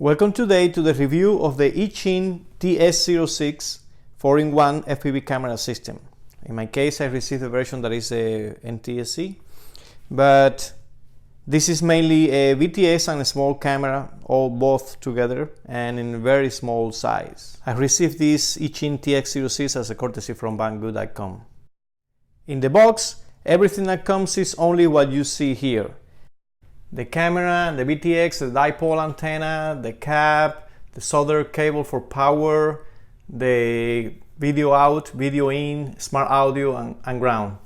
Welcome today to the review of the Eachine TX06 4-in-1 FPV camera system. In my case, I received a version that is a NTSC, but this is mainly a VTS and a small camera, all both together and in very small size. I received this Eachine TX06 as a courtesy from Banggood.com. In the box, everything that comes is only what you see here. The camera, the VTX, the dipole antenna, the cap, the solder cable for power, the video out, video in, smart audio and ground.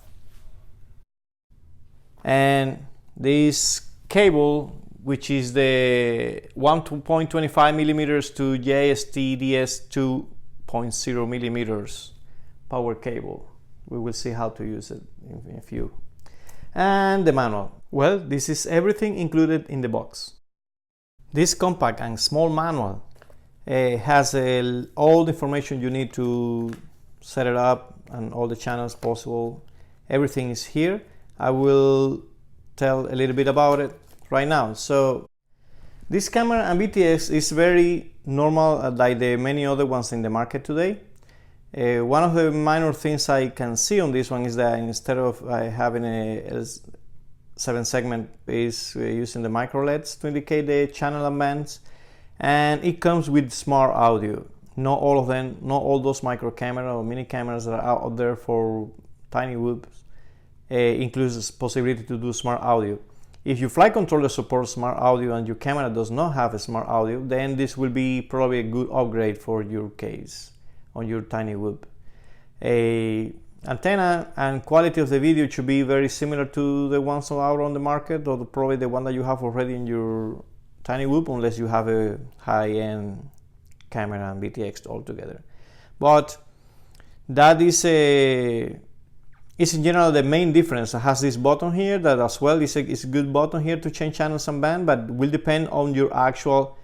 And this cable, which is the 1.25 millimeters to JST DS 2.0 millimeters power cable. We will see how to use it in a few. And the manual. Well, this is everything included in the box. This compact and small manual has all the information you need to set it up and all the channels possible. Everything is here. I will tell a little bit about it right now. So this camera and VTX is very normal, like the many other ones in the market today. One of the minor things I can see on this one is that instead of having a 7-segment is using the micro LEDs to indicate the channel and bands, and it comes with smart audio. Not all of them, not all those micro camera or mini cameras that are out there for tiny whoops includes the possibility to do smart audio. If your flight controller supports smart audio and your camera does not have a smart audio, then this will be probably a good upgrade for your case on your tiny whoop. Antenna and quality of the video should be very similar to the ones out on the market, or probably the one that you have already in your tiny whoop, unless you have a high-end camera and VTX altogether. But that is in general the main difference. It has this button here that as well is a good button here to change channels and band, but will depend on your actual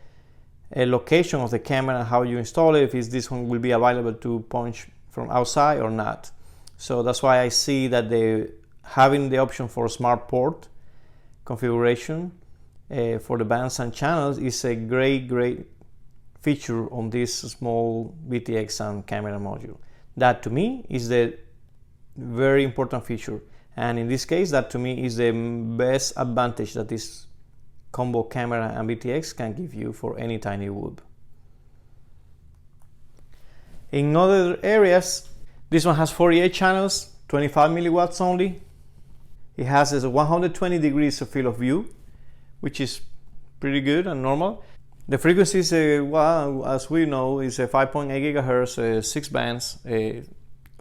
location of the camera and how you install it, if this one will be available to punch from outside or not. So that's why I see that having the option for smart port configuration for the bands and channels is a great feature on this small VTX and camera module. That to me is the very important feature, and in this case that to me is the best advantage that this combo camera and VTX can give you for any tiny whoop. In other areas, this one has 48 channels, 25 milliwatts only. It has a 120 degrees of field of view, which is pretty good and normal. The frequency is, well, as we know, is a 5.8 gigahertz, 6 bands,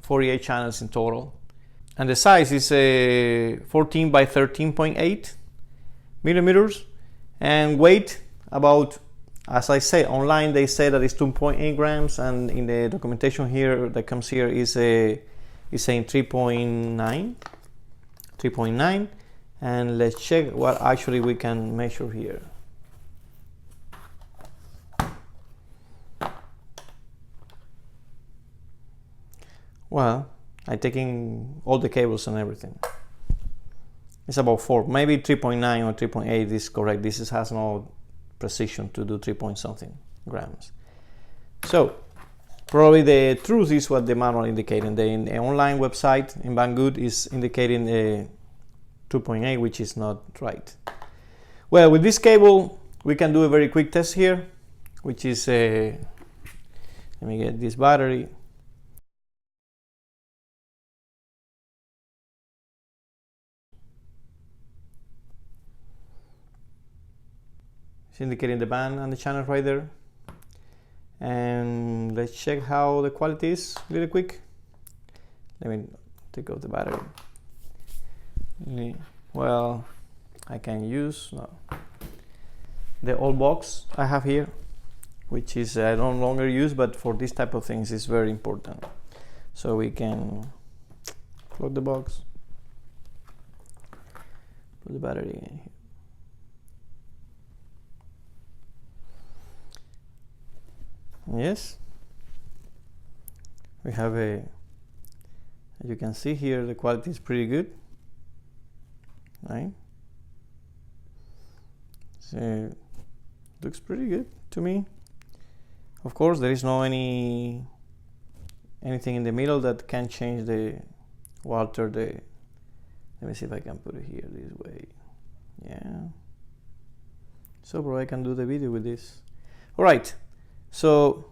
48 channels in total. And the size is a 14 by 13.8 millimeters. And weight about, as I say, online they say that it's 2.8 grams, and in the documentation here that comes here is saying 3.9. And let's check what actually we can measure here. Well, I'm taking all the cables and everything. It's about 4, maybe 3.9 or 3.8 is correct. This has no precision to do 3 point something grams. So probably the truth is what the manual indicating. The online website in Banggood is indicating 2.8, which is not right. Well, with this cable we can do a very quick test here, which is let me get this battery. It's indicating the band and the channel right there. And let's check how the quality is really quick. Let me take off the battery. Well, I can use the old box I have here, which is I no longer use, but for this type of things is very important. So we can plug the box, put the battery in here. Yes, we have as you can see here, the quality is pretty good, right? So Looks pretty good to me. Of course, there is no anything in the middle that can change the or alter the. Let me see if I can put it here this way. Yeah. So bro, I can do the video with this. All right. So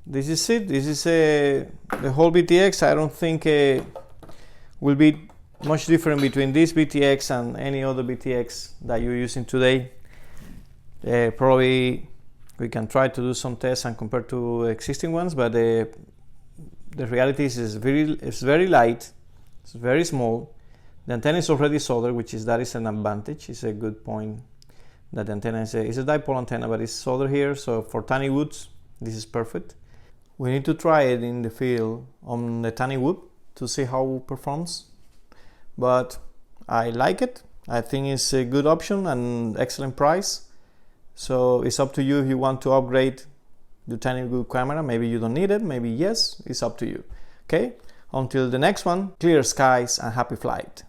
this is it. This is the whole BTX. I don't think will be much different between this BTX and any other BTX that you're using today. Probably we can try to do some tests and compare to existing ones, but the reality is it's very light. It's very small. The antenna is already soldered, that is an advantage. It's a good point that the antenna is a dipole antenna, but it's soldered here. So for tiny woods, this is perfect. We need to try it in the field on the tiny wood to see how it performs. But I like it. I think it's a good option and excellent price. So it's up to you if you want to upgrade the tiny wood camera. Maybe you don't need it. Maybe yes. It's up to you. Okay. Until the next one, clear skies and happy flight.